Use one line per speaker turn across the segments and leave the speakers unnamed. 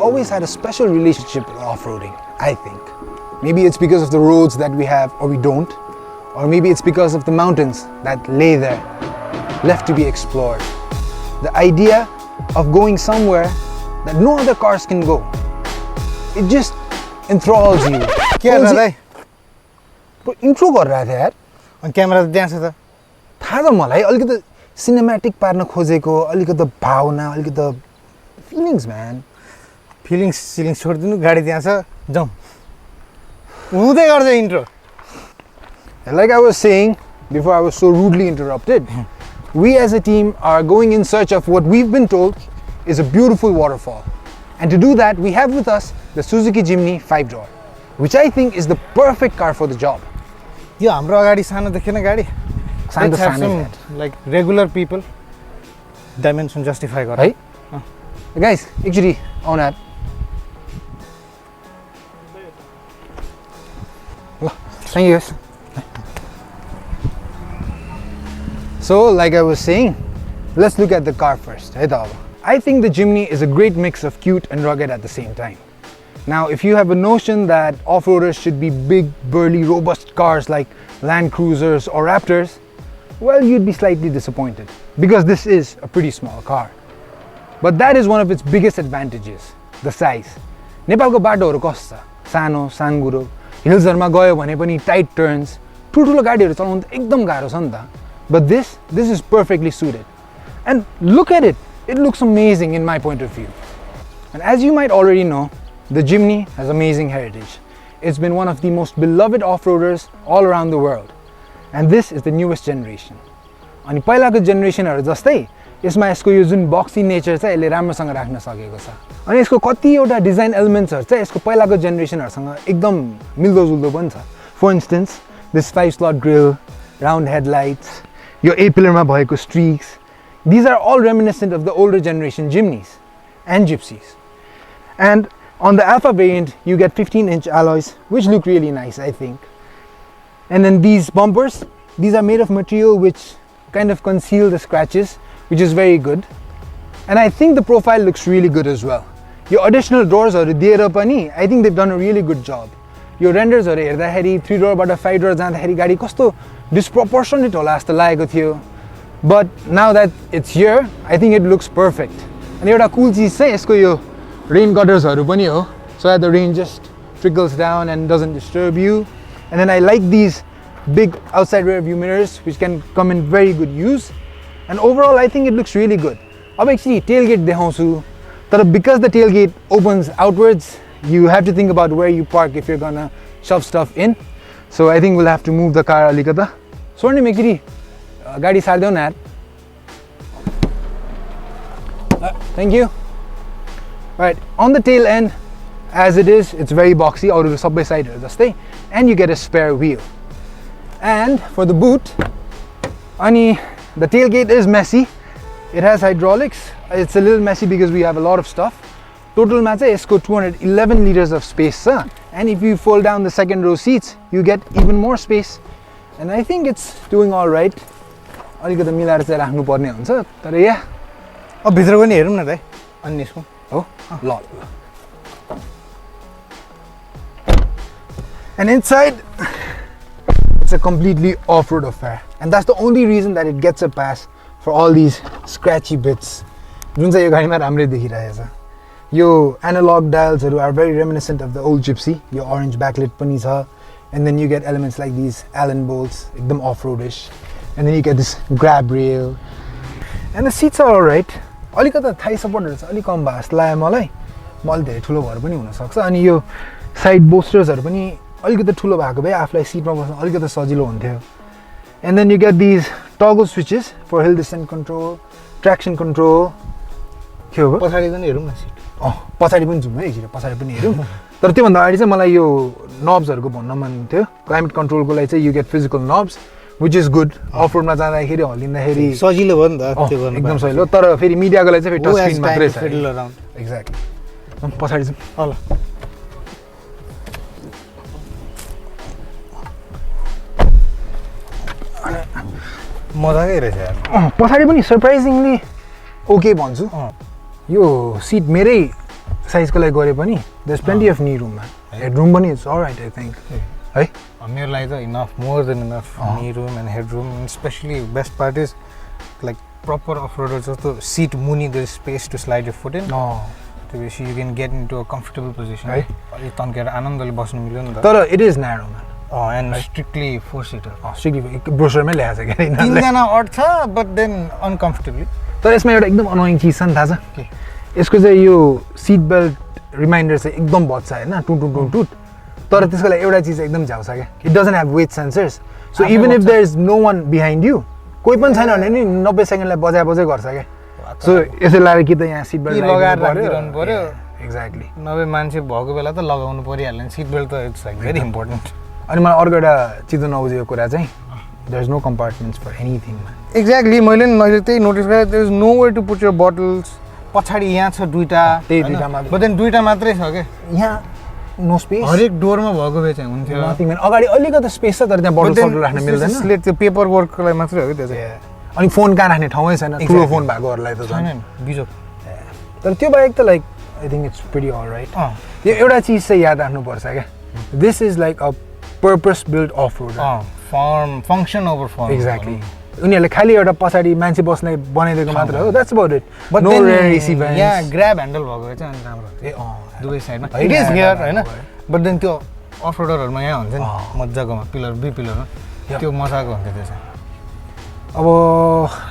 always had a special relationship with off-roading, I think. Maybe it's because of the roads that we have or we don't, or maybe it's because of the mountains that lay there, left to be explored. The idea of going somewhere that no other cars can go, it just enthralls you. Intro गरिरहेको थिएँ यार
अनि camera त त्यहाँ छ त
थाहा छ मलाई अलिकति सिनेम्याटिक पार्न खोजेको अलिकति भावना अलिकति फिलिङ्स म्यान
फिलिङ्स छोडिदिनु गाडी त्यहाँ छ जाउँ हुँदै गर्छ intro
Like I was saying before I was so rudely interrupted, we as a team are going in search of what we've been told is a beautiful waterfall. And to do that, we have with us the Suzuki Jimny 5-door, which I think is the perfect car for the job.
यो हाम्रो अगाडि सानो देखेन गाडी like regular people dimension justify गर
है guys actually आउन ल thank you So, like I was saying, let's look at the car first. I think the Jimny is a great mix of cute and rugged at the same time. Now, if you have a notion that off-roaders should be big, burly, robust cars like Land Cruisers or Raptors, well, you'd be slightly disappointed because this is a pretty small car. But that is one of its biggest advantages, the size. Nepalko बाटोहरु कस्तो छ सानो साङ्गुरो हिल्सहरुमा गयो भने पनि tight turns ठुलठुलो गाडीहरु चलाउनु त एकदम गाह्रो छ नि त But this is perfectly suited. And look at it. It looks amazing in my point of view. And as you might already know, the Jimny has amazing heritage. It's been one of the most beloved off-roaders all around the world. And this is the newest generation. अनि पहिलाको जेनेरेसनहरु जस्तै यसमा यसको यो जुन बक्सी nature छ यसले राम्रोसँग राख्न सकेको छ अनि यसको कतिवटा डिजाइन एलिमेन्ट्सहरु चाहिँ यसको पहिलाको जेनेरेसनहरुसँग एकदम मिल्दोजुल्दो पनि छ For instance, this 5-slot grille, round headlights, your A-pillar ma bhayeko streaks, these are all reminiscent of the older generation Jimnys and Gypsies. And on the Alpha variant, you get 15-inch alloys, which look really nice, I think. And then these bumpers, these are made of material which kind of conceal the scratches, which is very good. And I think the profile looks really good as well. Your additional doors are diera pani, I think they've done a really good job. Your renders are हेर्दाखेरि 3-door बाट 5-door जाँदाखेरि गाडी कस्तो disproportionate होला जस्तो लागेको थियो. But now that it's here, I think it looks perfect. अनि एउटा cool चिज चाहिँ यसको यो rain gutters-हरु पनि हो, so that the rain just trickles down and doesn't disturb you. And then I like these big outside rear view mirrors which can come in very good use. And overall I think it looks really good. अब actually tailgate देखाउँछु. तर because the tailgate opens outwards, you have to think about where you park if you're gonna shove stuff in. So I think we'll have to move the car alikata. Swarnim actually गाडी सार्देऊ न यार. Thank you. Right, on the tail end, as it is, it's very boxy, out of the subway side जस्तै, and you get a spare wheel. And for the boot, अनि the tailgate is messy. It has hydraulics. It's a little messy because we have a lot of stuff. Total मा चाहिँ यसको 211 liters of space छ. And if you fold down the second row seats, you get even more space. And I think it's doing all right. अलिकति मिलाएर चाहिँ राख्नु पर्ने हुन्छ तर या
अब भित्र पनि हेरौँ न त अनि यसको
हो ल And inside, it's a completely off-road affair. And that's the only reason that it gets a pass for all these scratchy bits. जुन चाहिँ यो गाडीमा राम्रै देखिरहेछ. यो analog dials are very reminiscent of the old Gypsy. Your orange backlit पनि छ. And then you get elements like these Allen bolts, एकदम off-roadish. And then you get this grab rail. And the seats are alright. अलिकति thigh supportहरु छ अलि कम भए जस्तो लाग्यो मलाई. म अलि धेरै ठुलो भएर पनि हुन सक्छ. अनि यो side bolstersहरु पनि अलिकति ठुलो भएको भए आफुलाई सिटमा बस्न अलिकति सजिलो हुन्थ्यो. And then you get these toggle switches for hill descent control, traction control. के हो
पछाडी पनि हेरौँ न सिट.
पछाडी पनि जाउँ है एकछिन पछाडी पनि हेरौँ. तर त्यो भन्दा अगाडि चाहिँ मलाई यो knobsहरुको भन्न मन थियो. Climate control को लागि चाहिँ you get physical knobs, which is good. Off-roadमा जाँदाखेरि हल्लिँदाखेरि
सजिलो भयो नि त त्यो गर्न.
एकदम सजिलो. तर फेरि मिडियाको लागि चाहिँ फेरि टच स्क्रिन मात्रै छ.
Fiddle around.
एक्ज्याक्टली. पछाडी जाउँ. ल.
मजाकै रहेछ यार.
पछाडी पनि सरप्राइजिङली ओके भन्छु. यो सिट मेरै साइजको लागि गरे पनि there's plenty of knee room man headroom पनि it's all right I think है
मेरो लागि त enough more than enough knee room and headroom and especially best part is like proper off-roader जस्तो seat मुनि there is space to slide your foot in त्यसपछि you can get into a comfortable position है अलि तन्केर आनन्दले बस्नु मिल्यो नि त
तर it is narrow man
and strictly 4-seater
strictly ब्रोसरमै लेखेको छ के
तीनजना अट्छ but then uncomfortably
तर यसमा एउटा एकदम अनोइङ चिज छ नि थाहा छ
के
यसको चाहिँ यो सिट बेल्ट रिमाइन्डर चाहिँ एकदम बज्छ हैन टुट तर त्यसको लागि एउटा चिज एकदम झ्याउ छ क्या it doesn't have weight sensors so even if there is no one behind you कोही पनि छैन भने नि 90 सेकेन्डलाई बजाइ गर्छ क्या सो यसै लाएर कि त यहाँ सिट बेल्ट
लगाएर राखिरहनु पर्यो
एक्ज्याक्टली
90 मान्छे भएको बेला त लगाउनु परिहाल्यो नि सिट बेल्ट त इट्स लाइक भेरी इम्पोर्टेन्ट
अनि मलाई अर्को एउटा चिजो नबुझेको कुरा चाहिँ there is no compartments for anything
exactly मैले त्यही नोटिस गरेँ there is no way to put your bottles पछाडि यहाँ छ दुईटा
त्यही दुईटा मात्र
बट देन दुईटा मात्रै छ के
यहाँ नो स्पेस
हरेक डोरमा भएको भए चाहिँ हुन्थ्यो
नथिङ मैन अगाडि अलिकति स्पेस छ तर त्यहाँ बोटल राख्न मिल्दैन
स्लेट त्यो पेपर वर्कको लागि मात्रै हो कि त्यो चाहिँ
अनि फोन कहाँ राख्ने ठाउँै छैन ठुलो फोन भएकोहरूलाई त
छैन बिजोक
तर त्यो बाहेक त like I think it's pretty alright यो एउटा चिज चाहिँ याद राख्नुपर्छ क्या this is like a purpose build off road
form function over form
exactly उनीहरूले खालि एउटा पछाडि मान्छे बस्ने बनाइदिएको मात्र हो that's about it but no rare events
यहाँ ग्र्याब ह्यान्डल भएको भए चाहिँ राम्रो ए दुवै साइडमा इट इज हियर हैन बट देन त्यो अफ रोडरहरुमा यहाँ हुन्छ नि मज्जाकोमा पिलर बी पिलरमा त्यो मजाको हुन्छ त्यो चाहिँ
अब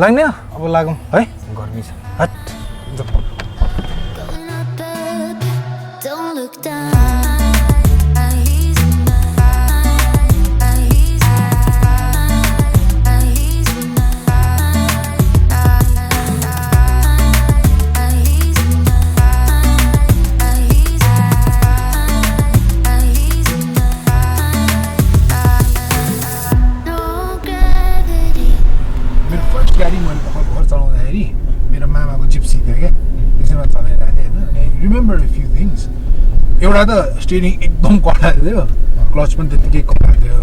लाग्ने
अब लागौँ
है
गर्मी छ
हट गाडी मैले भर्खर चलाउँदाखेरि मेरो मामाको जिप्सी थियो क्या त्यसैमा चलाइरहेको थिएँ होइन अनि रिमेम्बर अ फ्यु थिङ्स एउटा त स्टियरिङ एकदम कडा थियो क्लच पनि त्यत्तिकै कडा थियो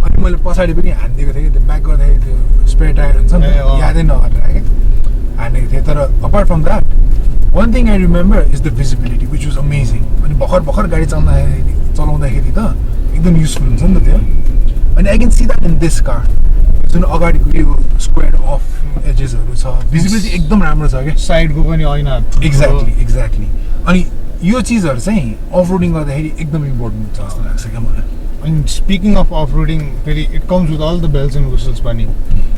अनि मैले पछाडि पनि हानिदिएको थिएँ त्यो ब्याक गर्दाखेरि त्यो स्पेयर टायर हुन्छ नि यादै नगरेर क्या हानेको थिएँ तर apart from that one thing I remember is the visibility which was amazing अनि भर्खर गाडी चलाउँदाखेरि त एकदम युजफुल हुन्छ नि त त्यो अनि I can see that in this car जुन अगाडिको यो स्क्वायर अफ एजेसहरू छ भिजिबिलिटी एकदम राम्रो छ क्या
साइडको पनि ऐना
एक्ज्याक्टली अनि यो चिजहरू चाहिँ अफ रोडिङ गर्दाखेरि एकदम इम्पोर्टेन्ट हुन्छ जस्तो लाग्छ क्या मलाई
अनि स्पिकिङ अफ अफ रोडिङ फेरि it comes with all the bells and whistles पनि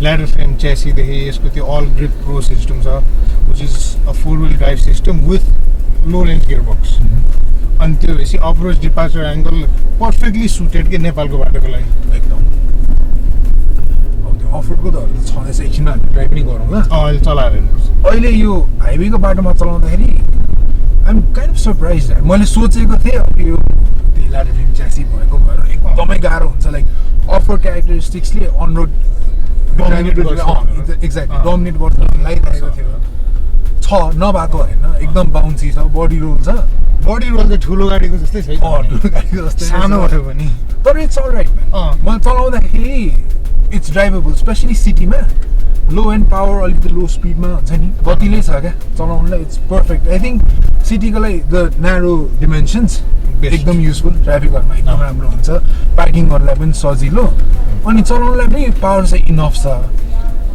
ल्याडर फ्रेम च्यासीदेखि यसको त्यो अल ग्रिप प्रो सिस्टम छ which is a 4-wheel drive system with low range gear box अनि त्यो भएपछि approach departure angle perfectly suited के नेपालको बाटोको लागि
एकदम अफरोडको त छँदैछ एकछिनमा हामी ड्राइभ पनि गरौँ ल
अहिले चलाएर हेर्नुपर्छ
अहिले यो हाइवेको बाटोमा चलाउँदाखेरि आइएम काइन्ड अफ सरप्राइज मैले सोचेको थिएँ अब यो ल्याडर फ्रेम च्यासी भएको भएर एकदमै गाह्रो हुन्छ लाइक अफरोड क्यारेक्टरिस्टिक्सले अन रोड एक्ज्याक्टली डोमिनेट गर्छ लागिरहेको थियो छ नभएको होइन एकदम बााउन्सी छ बडी रोल छ
बडी रोल चाहिँ ठुलो गाडीको जस्तै छ
ठुलो गाडीको जस्तै
सानो भयो पनि
तर इट्स अल राइट मैले चलाउँदाखेरि इट्स ड्राइभेबल स्पेसली सिटीमा लो एन्ड पावर अलिकति लो स्पिडमा हुन्छ नि गतिले छ क्या चलाउनुलाई इट्स पर्फेक्ट आई थिङ्क सिटीको लागि द न्यारो डिमेन्सन्स एकदम युजफुल ट्राफिकहरूमा एकदम राम्रो हुन्छ पार्किङ गर्नलाई पनि सजिलो अनि चलाउनुलाई पनि पावर चाहिँ इनफ छ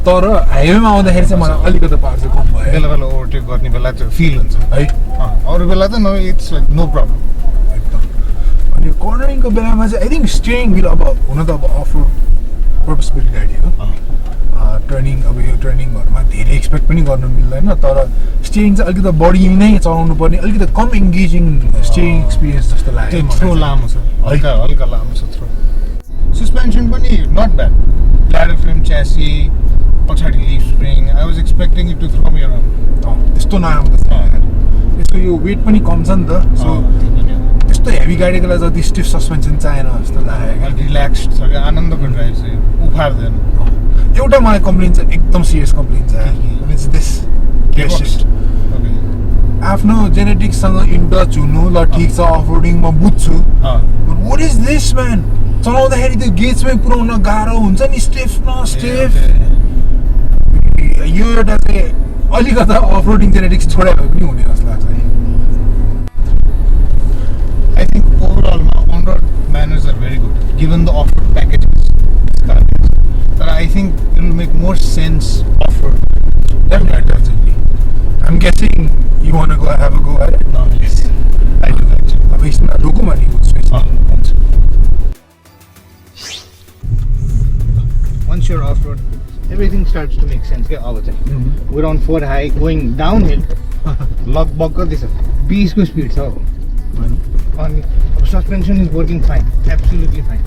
तर हाइवेमा आउँदाखेरि चाहिँ मलाई अलिकति पावर चाहिँ कम भयो
बेला बेला ओभरटेक गर्ने बेला त्यो फिल हुन्छ
है
अरू बेला त no it's like no problem
एकदम अनि कर्नरिङको बेलामा चाहिँ आई थिङ्क स्टियरिङ विल अब हुन त अब अफ रोड पर्पस बिल्ड गाडी हो टर्निङ अब यो टर्निङहरूमा धेरै एक्सपेक्ट पनि गर्नु मिल्दैन तर स्टियरिङ चाहिँ अलिकति बढी नै चलाउनु पर्ने अलिकति कम इङ्गेजिङ स्टियरिङ एक्सपिरियन्स जस्तो लाग्यो
थ्रो लामो छ हल्का हल्का लामो छ थ्रो सस्पेन्सन पनि not bad ladder frame chassis पछाडि leaf spring I was expecting it to throw me around
त्यस्तो नराम्रो छ यसको यो वेट पनि कम छ नि त सो त्यस्तो हेभी गाडीको लागि जति स्टिफ सस्पेन्सन चाहेन जस्तो लाग्यो
रिल्याक्स्ड छ क्या आनन्दको ड्राइभ चाहिँ उफार्दैन
एउटा मलाई कम्प्लेन छ एकदम सिरियस कम्प्लेन छ इट्स दिस आफ्नो जेनेटिक्ससँग इन टच हुनु ल ठिक छ अफ रोडिङ म बुझ्छु वाट इज दिस म्यान चलाउँदाखेरि त्यो गेजमै पुऱ्याउन गाह्रो हुन्छ नि स्टिफ न स्टिफ यो एउटा चाहिँ अलिकता अफ रोडिङ जेनेटिक्स छोडा भए पनि हुने जस्तो लाग्छ
manners are very good given the off-road packages this car has. But I think it will make more sense off-road.
Definitely. I'm guessing you want to go have a go at it.
No, yes, I do that.
अब इसमें रुको money
Once you're off-road, everything starts to make sense. We're on 4 high, going downhill. Lock this up. 20 को speed छ अनि suspension is working fine, absolutely fine.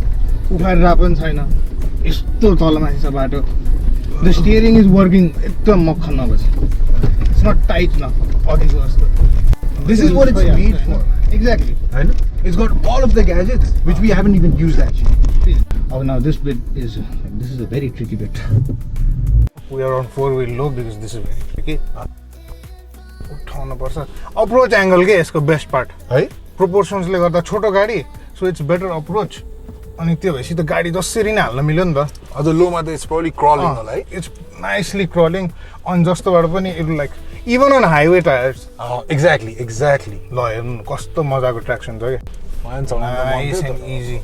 उखाएर रापन छैन, यस्तो तलमाथि छ बाटो. The steering is working एकदम मक्खन नभएछ. It's not tight enough. अघिको जस्तो.
This is what it's made for.
Exactly.
I know. It's got all of the gadgets which we haven't even used actually.
Oh, now this bit is a very tricky bit. We are on 4-wheel low because this is very tricky. उठाउनु पर्छ. Approach angle के यसको best part.
है?
Proportions ले गर्दा छोटो गाडी, so it's better approach. अनि त्यो भएपछि त गाडी जसरी नै हाल्न मिल्यो नि त.
The low मा it's probably crawling होला है.
It's nicely crawling. अनि जस्तोबाट पनि it will like even on highway tires.
Exactly.
ल हेर्नु कस्तो मजाको ट्र्याक्सन छ के. Nice and easy.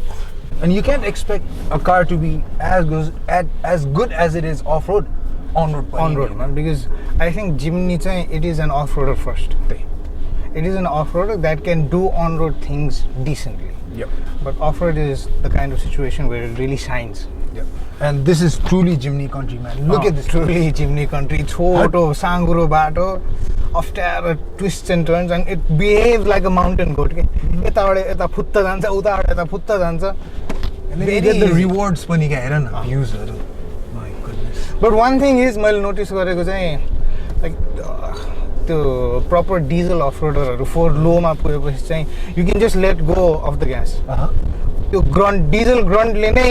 And you can't expect a car to be as good as it is off-road, on-road.
On-road, man, because I think Jimny it is an off-roader first. It is an off-roader that can do on-road things decently.
Yep.
But off-road is the kind of situation where it really shines.
Yep. And this is truly Jimny country, man. Look at this.
Truly Jimny country. Choto, sanguro bato, after twists and turns, and it behaves like a mountain goat. Eta phutta jancha, uta eta phutta jancha.
And then you get the rewards when you get views. My goodness.
But one thing is, मैले notice गरेको चाहिँ like त्यो proper diesel off-roader 4 low मा पुगेपछि चाहिँ you can just let go of the gas. त्यो grunt diesel grunt ले नै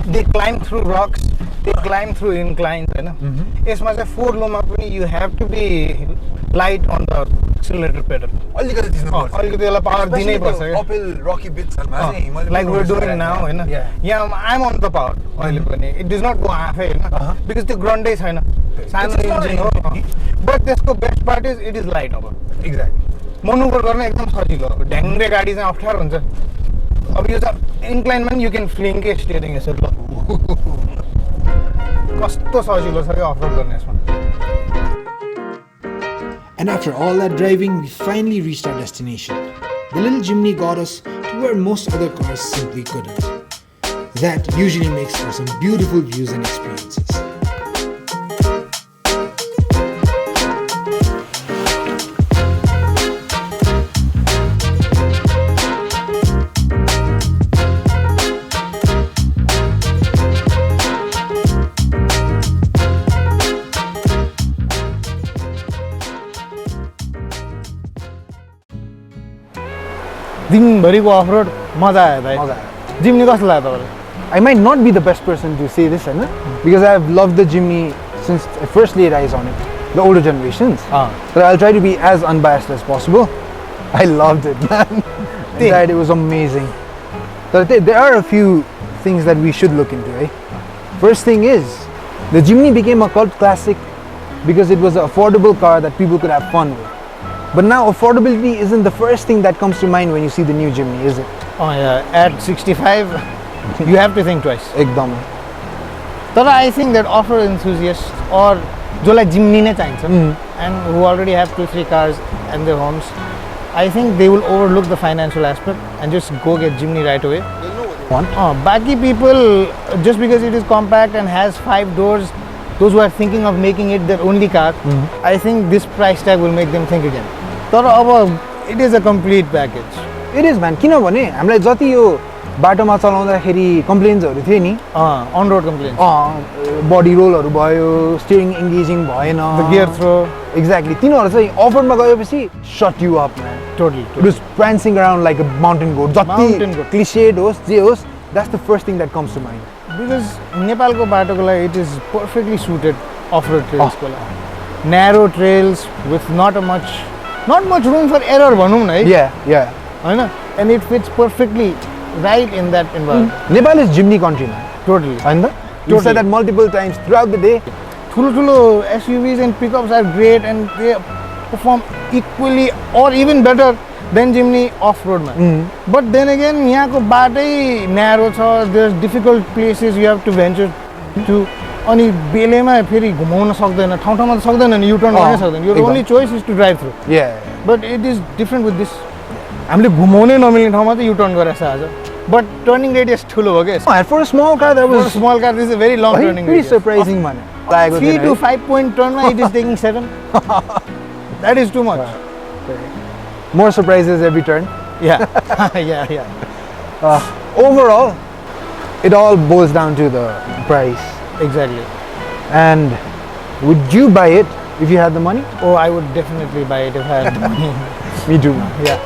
they climb through rocks, they climb through inclines, हैन. यसमा चाहिँ 4 low मा पनि you have to be light on the accelerator pedal.
अलिकति
त्यसलाई power दिनै पर्छ के.
Uphill rocky bits
like we're doing now, हैन. Yeah, I'm on the power अहिले पनि. It does not go आफै हैन because त्यो grunt नै छैन. सानो इन्जिन हो. But त्यसको best part is it is light अब.
Exactly.
मनोभर गर्न एकदम सजिलो. ढ्याङ्ग्रे गाडी चाहिँ अप्ठ्यारो हुन्छ. अब यो चाहिँ incline मा you can fling के steering यसरी ल. कस्तो सजिलो छ के अफ-रोड गर्ने यसमा.
And after all that driving, we finally reached our destination. The little Jimny got us to where most other cars simply couldn't. That usually makes for some beautiful views and experiences.
दिनभरिको of-road मजा आयो भाइ. Jimny कस्तो लाग्यो तपाईलाई?
I might not be the best person to say this, because I have loved the Jimny since I first laid eyes on it, the older generations. But I'll try to be as unbiased as possible. I loved it, man. It was amazing. But there are a few things that we should look into, right? First thing is, the Jimny became a cult classic because it was an affordable car that people could have fun with. But now affordability isn't the first thing that comes to mind when you see the new Jimny, is it?
Oh yeah, at 65, you have to think twice.
Ekdam.
But I think that off-road enthusiasts or जसलाई Jimny नै चाहिन्छ and who already have 2-3 cars in their homes, I think they will overlook the financial aspect and just go get Jimny right away. Backy people, just because it is compact and has 5 doors, those who are thinking of making it their only car, I think this price tag will make them think again. तर अब it is a complete package.
It is, man. किनभने हामीलाई जति यो बाटोमा चलाउँदाखेरि कम्प्लेन्सहरु थियो नि,
on road complaints,
बडी रोलहरु भयो, स्टीयरिङ एंगेजिङ भएन,
the gear throw,
exactly. तिनीहरु चाहिँ अफरोडमा गएपछि shut you up, man.
Totally.
It was prancing around like a mountain goat. जति cliched होस्, जे होस्, that's the first thing that comes to mind.
Because नेपालको बाटोको लागि it is perfectly suited off-road trails को लागि. Narrow trails with not much room for error भनौँ न है.
Yeah.
हैन? And it fits perfectly right in that environment.
Nepal is Jimny country, man.
Totally.
हैन? You said that multiple times throughout the day.
ठुलो SUVs and pickups are great and they perform equally or even better than Jimny off-road man. But then again, यहाँको बाटै narrow छ, there's difficult places you have to venture to. अनि बेलेमा फेरि घुमाउन सक्दैन, ठाउँ-ठाउँमा त सक्दैन नि, U-turn गर्न सक्दैन. Your only choice is to drive through.
Yeah.
But it is different with this. हामीले घुमाउनै नमिल्ने ठाउँमा त U-turn गरेछ आज. But turning radius ठुलो हो के.
And for a small car, that
For a
was
small car, this is a very long turning
pretty
radius.
surprising, man.
3 to 5 point turn, it is taking 7. That is too much.
More surprises every turn.
Yeah, yeah.
Overall, it all boils down to the price.
Exactly.
And would you buy it if you had the money?
Oh, I would definitely buy it if I had the money.
Me too.
Yeah.